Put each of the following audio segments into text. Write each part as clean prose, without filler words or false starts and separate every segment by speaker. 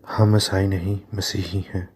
Speaker 1: ہم عیسائی نہیں مسیحی ہیں۔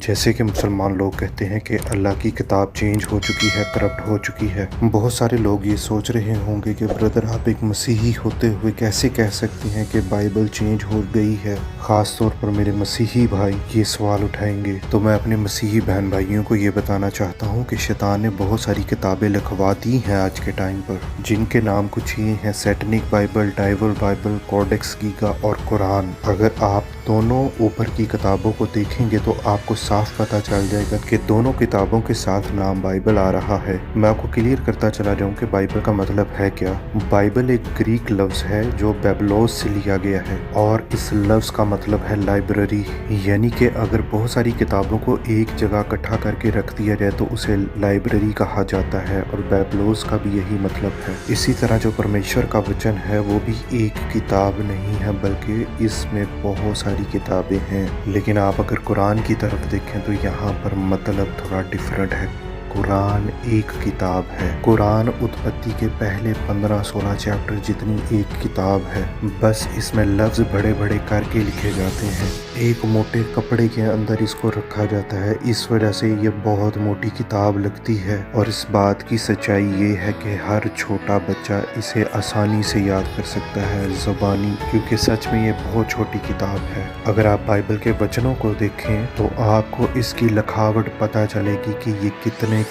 Speaker 1: جیسے کہ مسلمان لوگ کہتے ہیں کہ اللہ کی کتاب چینج ہو چکی ہے، کرپٹ ہو چکی ہے، بہت سارے لوگ یہ سوچ رہے ہوں گے کہ بردر آپ ایک مسیحی ہوتے ہوئے کیسے کہہ سکتے ہیں کہ بائبل چینج ہو گئی ہے۔ خاص طور پر میرے مسیحی بھائی یہ سوال اٹھائیں گے، تو میں اپنے مسیحی بہن بھائیوں کو یہ بتانا چاہتا ہوں کہ شیطان نے بہت ساری کتابیں لکھوا دی ہیں آج کے ٹائم پر، جن کے نام کچھ یہ ہیں: satanic bible, devil bible, codex گیگا اور قرآن۔ اگر آپ دونوں اوپر کی کتابوں کو دیکھیں گے تو آپ کو صاف پتہ چل جائے گا کہ دونوں کتابوں کے ساتھ نام بائبل آ رہا ہے۔ میں آپ کو کلیئر کرتا چلا جاؤں کہ بائبل کا مطلب ہے کیا۔ بائبل ایک گریک لفظ ہے جو بیبلوس سے لیا گیا ہے، اور اس لفظ کا مطلب ہے لائبریری، یعنی کہ اگر بہت ساری کتابوں کو ایک جگہ اکٹھا کر کے رکھ دیا جائے تو اسے لائبریری کہا جاتا ہے، اور بیبلوس کا بھی یہی مطلب ہے۔ اسی طرح جو پرمیشور کا وچن ہے وہ بھی ایک کتاب نہیں ہے، بلکہ اس میں بہت ساری کتابیں ہیں۔ لیکن آپ اگر قرآن کی طرف دیکھیں تو یہاں پر مطلب تھوڑا ڈیفرنٹ ہے۔ قرآن ایک کتاب ہے۔ قرآن اتپتی کے پہلے 15-16 چیپٹر جتنی ایک کتاب ہے، بس اس میں لفظ بڑے بڑے کر کے لکھے جاتے ہیں، ایک موٹے کپڑے کے اندر اس کو رکھا جاتا ہے، اس وجہ سے یہ بہت موٹی کتاب لگتی ہے۔ اور اس بات کی سچائی یہ ہے کہ ہر چھوٹا بچہ اسے آسانی سے یاد کر سکتا ہے زبانی، کیونکہ سچ میں یہ بہت چھوٹی کتاب ہے۔ اگر آپ بائبل کے وچنوں کو دیکھیں تو آپ کو اس کی لکھاوٹ پتہ چلے گی کہ یہ کتنے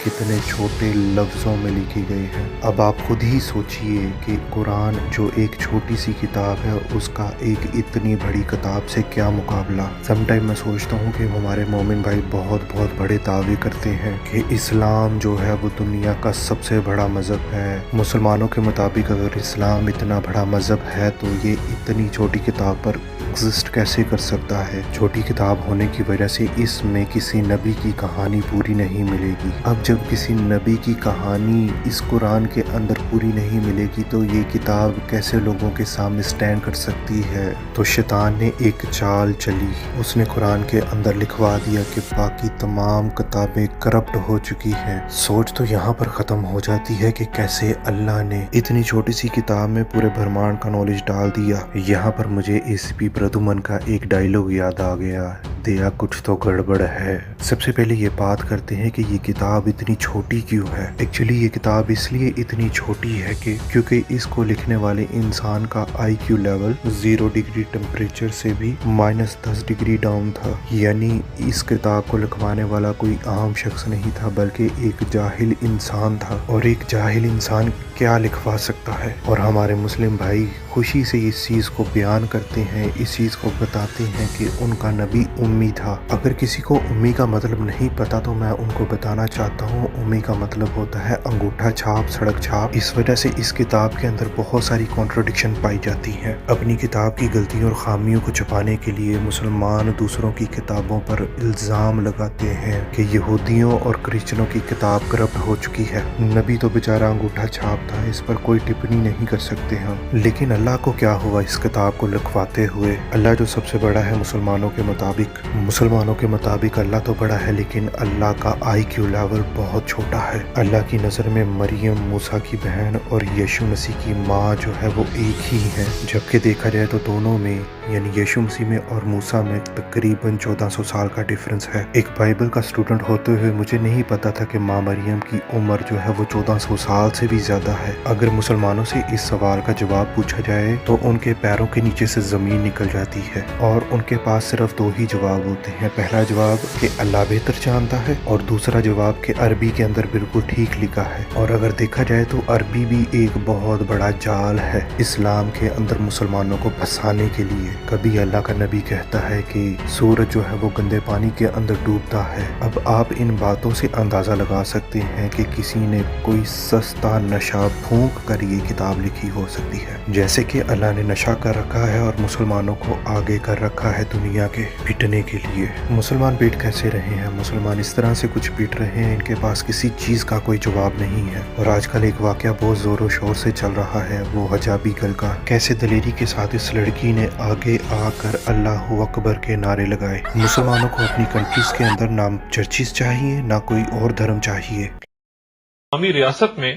Speaker 1: چھوٹے لفظوں میں لکھی گئی ہے۔ اب آپ خود ہی سوچئے کہ قرآن جو ایک چھوٹی سی کتاب ہے اس کا ایک اتنی بڑی کتاب سے کیا مقابلہ۔ سم ٹائم میں سوچتا ہوں کہ ہمارے مومن بھائی بہت بڑے دعوے کرتے ہیں کہ اسلام جو ہے وہ دنیا کا سب سے بڑا مذہب ہے۔ مسلمانوں کے مطابق اگر اسلام اتنا بڑا مذہب ہے تو یہ اتنی چھوٹی کتاب پر ایگزسٹ کیسے کر سکتا ہے؟ چھوٹی کتاب ہونے کی وجہ سے اس میں کسی نبی کی کہانی پوری نہیں ملے گی۔ اب جب کسی نبی کی کہانی اس قرآن کے اندر پوری نہیں ملے گی تو یہ کتاب کیسے لوگوں کے سامنے سٹینڈ کر سکتی ہے؟ تو شیطان نے ایک چال چلی، اس نے قرآن کے اندر لکھوا دیا کہ باقی تمام کتابیں کرپٹ ہو چکی ہیں۔ سوچ تو یہاں پر ختم ہو جاتی ہے کہ کیسے اللہ نے اتنی چھوٹی سی کتاب میں پورے برہمانڈ کا نالج ڈال دیا۔ یہاں پر مجھے ACP پردھمن کا ایک ڈائیلاگ یاد آ گیا، دیا کچھ تو گڑبڑ ہے۔ سب سے پہلے یہ بات کرتے ہیں کہ یہ کتاب اتنی چھوٹی کیوں ہے۔ ایکچولی یہ کتاب اس لیے اتنی چھوٹی ہے کہ کیونکہ اس کو لکھنے والے انسان کا IQ لیول 0 ڈگری ٹمپریچر سے بھی -10 ڈگری ڈاؤن تھا، یعنی اس کتاب کو لکھوانے والا کوئی عام شخص نہیں تھا بلکہ ایک جاہل انسان تھا، اور ایک جاہل انسان کیا لکھوا سکتا ہے؟ اور ہمارے مسلم بھائی خوشی سے اس چیز کو بیان کرتے ہیں، اس چیز کو بتاتے ہیں کہ ان کا نبی امی تھا۔ اگر کسی کو امی کا مطلب نہیں پتا تو میں ان کو بتانا چاہتا ہوں، امی کا مطلب ہوتا ہے انگوٹھا چھاپ، سڑک چھاپ۔ اس وجہ سے اس کتاب کے اندر بہت ساری کنٹراڈکشن پائی جاتی ہیں۔ اپنی کتاب کی غلطیوں اور خامیوں کو چھپانے کے لیے مسلمان دوسروں کی کتابوں پر الزام لگاتے ہیں کہ یہودیوں اور کرسچنوں کی کتاب کرپٹ ہو چکی ہے۔ نبی تو بیچارہ انگوٹھا چھاپ تھا، اس پر کوئی ٹپنی نہیں کر سکتے ہم۔ لیکن اللہ کو کیا ہوا اس کتاب کو لکھواتے ہوئے؟ اللہ جو سب سے بڑا ہے مسلمانوں کے مطابق اللہ تو بڑا ہے، لیکن اللہ کا IQ لیول بہت چھوٹا ہے۔ اللہ کی نظر میں مریم موسیٰ کی بہن اور یشوع مسیح کی ماں جو ہے وہ ایک ہی ہے، جبکہ دیکھا جائے تو دونوں میں یعنی یشوع مسیح میں اور موسیٰ میں تقریباً 1400 سال کا ڈیفرنس ہے۔ ایک بائبل کا اسٹوڈنٹ ہوتے ہوئے مجھے نہیں پتا تھا کہ ماں مریم کی عمر جو ہے وہ 1400 سال سے بھی زیادہ ہے۔ اگر مسلمانوں سے اس سوال کا جواب پوچھا جائے تو ان کے پیروں کے نیچے سے زمین نکل جاتی ہے، اور ان کے پاس صرف 2 ہی جواب ہوتے ہیں۔ پہلا جواب کہ اللہ بہتر جانتا ہے، اور دوسرا جواب کہ عربی کے اندر بالکل ٹھیک لکھا ہے۔ اور اگر دیکھا جائے تو عربی بھی ایک بہت بڑا جال ہے اسلام کے اندر مسلمانوں کو پھنسانے کے لیے۔ کبھی اللہ کا نبی کہتا ہے کہ سورج جو ہے وہ گندے پانی کے اندر ڈوبتا ہے۔ اب آپ ان باتوں سے اندازہ لگا سکتے ہیں کہ کسی نے کوئی سستا نشہ پھونک کر یہ کتاب لکھی ہو سکتی ہے۔ جیسے کہ اللہ نے نشہ کر رکھا ہے اور مسلمانوں کو آگے کر رکھا ہے دنیا کے پیٹنے کے لیے۔ مسلمان پیٹ کیسے رہے ہیں؟ مسلمان اس طرح سے کچھ پیٹ رہے ہیں، ان کے پاس کسی چیز کا کوئی جواب نہیں ہے۔ اور آج کل ایک واقعہ بہت زور و شور سے چل رہا ہے، وہ حجابی گل کا، کیسے دلیری کے ساتھ اس لڑکی نے آگے آ کر اللہ اکبر کے نعرے لگائے۔ مسلمانوں کو اپنی کنٹریز کے اندر نہ چرچز چاہیے، نہ کوئی اور دھرم چاہیے۔
Speaker 2: اسلامی ریاست میں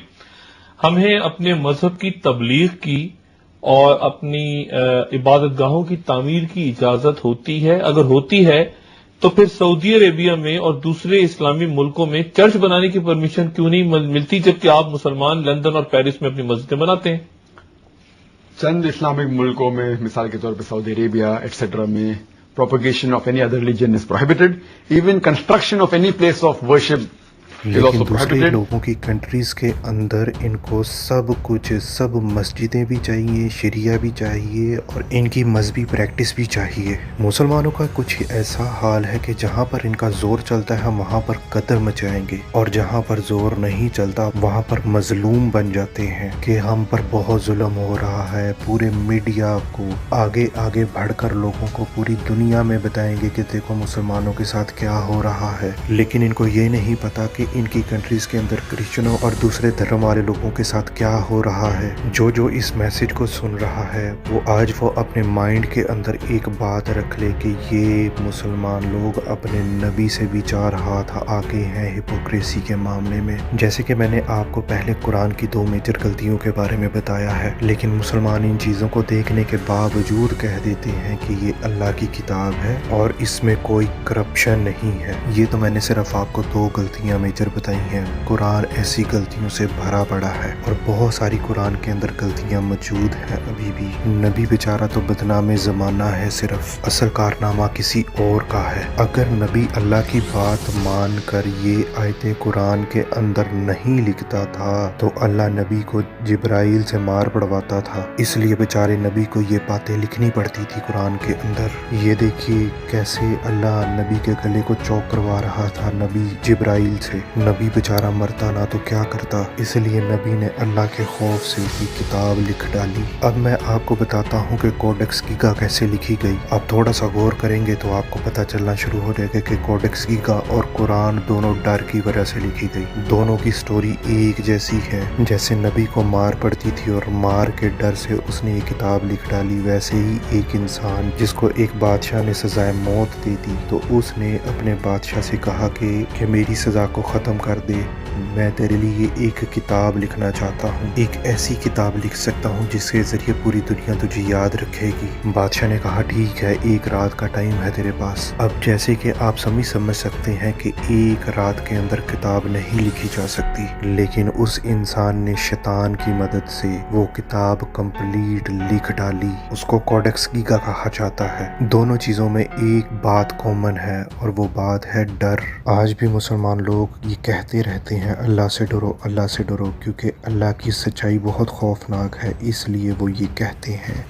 Speaker 2: ہمیں اپنے مذہب کی تبلیغ کی اور اپنی عبادت گاہوں کی تعمیر کی اجازت ہوتی ہے؟ اگر ہوتی ہے تو پھر سعودی عربیہ میں اور دوسرے اسلامی ملکوں میں چرچ بنانے کی پرمیشن کیوں نہیں ملتی، جبکہ آپ مسلمان لندن اور پیرس میں اپنی مسجدیں بناتے ہیں؟
Speaker 3: چند اسلامک ملکوں میں مثال کے طور پہ سعودی عربیہ ایٹسٹرا میں propagation of any other religion is prohibited. Even construction of any place of worship is
Speaker 1: لیکن
Speaker 3: also
Speaker 1: دوسرے
Speaker 3: prohibited.
Speaker 1: لوگوں کی کنٹریز کے اندر ان کو سب کچھ، سب مسجدیں بھی چاہیے، شریعہ بھی چاہیے اور ان کی مذہبی پریکٹس بھی چاہیے۔ مسلمانوں کا کچھ ایسا حال ہے کہ جہاں پر ان کا زور چلتا ہے وہاں پر قدر مچائیں گے، اور جہاں پر زور نہیں چلتا وہاں پر مظلوم بن جاتے ہیں کہ ہم پر بہت ظلم ہو رہا ہے۔ پورے میڈیا کو آگے آگے بڑھ کر لوگوں کو پوری دنیا میں بتائیں گے کہ دیکھو مسلمانوں کے ساتھ کیا ہو رہا ہے، لیکن ان کو یہ نہیں پتا کہ ان کی کنٹریز کے اندر کرسچنوں اور دوسرے دھرم والے لوگوں کے ساتھ کیا ہو رہا ہے۔ جو اس میسج کو سن رہا ہے وہ آج وہ اپنے مائنڈ کے اندر ایک بات رکھ لے کہ یہ مسلمان لوگ اپنے نبی سے بھی 4 ہاتھ آگے ہیں ہپوکریسی کے معاملے میں۔ جیسے کہ میں نے آپ کو پہلے قرآن کی 2 میجر غلطیوں کے بارے میں بتایا ہے، لیکن مسلمان ان چیزوں کو دیکھنے کے باوجود کہہ دیتے ہیں کہ یہ اللہ کی کتاب ہے اور اس میں کوئی کرپشن نہیں ہے۔ یہ تو میں نے صرف آپ کو 2 غلطیاں میجر بتائی ہیں۔ قرآن ایسی غلطیوں سے بھرا پڑا ہے اور بہت ساری قرآن کے اندر غلطیاں موجود ہیں ابھی بھی۔ نبی بیچارہ تو بدنام زمانہ ہے، صرف اصل کارنامہ کسی اور کا ہے۔ اگر نبی اللہ کی بات مان کر یہ آیتیں قرآن کے اندر نہیں لکھتا تھا تو اللہ نبی کو جبرائیل سے مار پڑواتا تھا، اس لیے بیچارے نبی کو یہ باتیں لکھنی پڑتی تھی قرآن کے اندر۔ یہ دیکھیے کیسے اللہ نبی کے گلے کو چوک کروا رہا تھا نبی جبرائیل سے۔ نبی بیچارہ مرتا نہ تو کیا کرتا، اس لیے نبی نے اللہ کے خوف سے ہی کتاب لکھ ڈالی۔ اب میں آپ کو بتاتا ہوں کہ کوڈیکس گیگا کیسے لکھی گئی۔ آپ تھوڑا سا غور کریں گے تو آپ کو پتہ چلنا شروع ہو جائے گا کہ کوڈیکس گیگا اور قرآن دونوں ڈر کی وجہ سے لکھی گئی۔ دونوں کی سٹوری ایک جیسی ہے، جیسے نبی کو مار پڑتی تھی اور مار کے ڈر سے اس نے یہ کتاب لکھ ڈالی، ویسے ہی ایک انسان جس کو ایک بادشاہ نے سزائے موت دے دی تو اس نے اپنے بادشاہ سے کہا کہ میری سزا کو ختم کر دے، میں تیرے لیے ایک کتاب لکھنا چاہتا ہوں، ایک ایسی کتاب لکھ سکتا ہوں جس کے ذریعے پوری دنیا تجھے یاد رکھے گی۔ بادشاہ نے کہا ٹھیک ہے، 1 رات کا ٹائم ہے تیرے پاس۔ اب جیسے کہ آپ سمجھ سکتے ہیں کہ 1 رات کے اندر کتاب نہیں لکھی جا سکتی، لیکن اس انسان نے شیطان کی مدد سے وہ کتاب کمپلیٹ لکھ ڈالی۔ اس کو کوڈیکس گیگا کہا جاتا ہے۔ دونوں چیزوں میں ایک بات کامن ہے اور وہ بات ہے ڈر۔ آج بھی مسلمان لوگ یہ کہتے رہتے ہیں اللہ سے ڈرو، اللہ سے ڈرو، کیونکہ اللہ کی سچائی بہت خوفناک ہے، اس لیے وہ یہ کہتے ہیں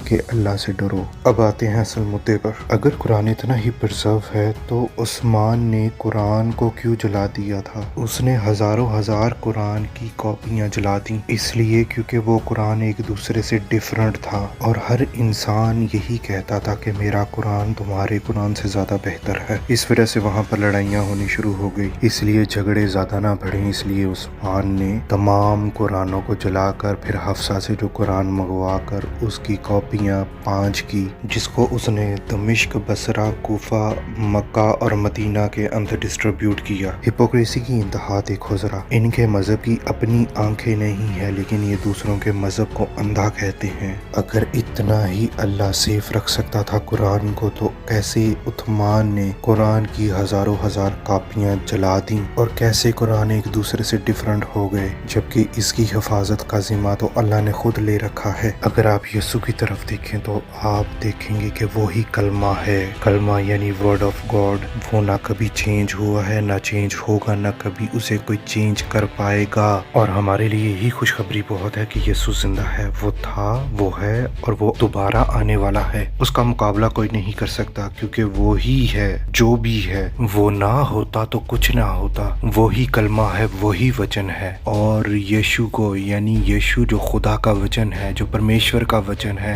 Speaker 1: کہ اللہ سے ڈرو۔ اب آتے ہیں اصل مدعے پر۔ اگر قرآن اتنا ہی پرزرو ہے تو عثمان نے قرآن کو کیوں جلا دیا تھا؟ اس نے ہزاروں ہزار قرآن کی کاپیاں جلا دیں، اس لیے کیونکہ وہ قرآن ایک دوسرے سے ڈیفرنٹ تھا اور ہر انسان یہی کہتا تھا کہ میرا قرآن تمہارے قرآن سے زیادہ بہتر ہے۔ اس وجہ سے وہاں پر لڑائیاں ہونی شروع ہو گئی، اس لیے جھگڑے زیادہ نہ بڑھیں، اس لیے عثمان نے تمام قرآنوں کو جلا کر پھر حفصہ سے جو قرآن منگوا کر اس کی کاپیاں 5 کی، جس کو اس نے دمشق، بصرہ، کوفہ، مکہ اور مدینہ کے اندر ڈسٹریبیوٹ کیا۔ ہپوکریسی کی انتہا دیکھو ذرا، ان کے مذہب کی اپنی آنکھیں نہیں ہے لیکن یہ دوسروں کے مذہب کو اندھا کہتے ہیں۔ اگر اتنا ہی اللہ سیف رکھ سکتا تھا قرآن کو تو کیسے عثمان نے قرآن کی ہزاروں ہزار کاپیاں جلا دیں اور کیسے قرآن ایک دوسرے سے ڈیفرنٹ ہو گئے، جبکہ اس کی حفاظت کا ذمہ تو اللہ نے خود لے رکھا ہے۔ اگر آپ یسوع کی طرف دیکھیں تو آپ دیکھیں گے کہ وہی کلمہ ہے، کلمہ یعنی ورڈ آف گاڈ، وہ نہ کبھی چینج ہوا ہے، نہ چینج ہوگا، نہ کبھی اسے کوئی چینج کر پائے گا۔ اور ہمارے لیے یہی خوشخبری بہت ہے کہ یسوع زندہ ہے، وہ تھا، وہ ہے اور وہ دوبارہ آنے والا ہے۔ اس کا مقابلہ کوئی نہیں کر سکتا کیونکہ وہی ہے، جو بھی ہے وہ نہ ہوتا تو کچھ نہ ہوتا، وہی کلمہ ہے، وہی وچن ہے۔ اور یشوع کو یعنی یشوع جو خدا کا وچن ہے، جو پرمیشور کا وچن ہے،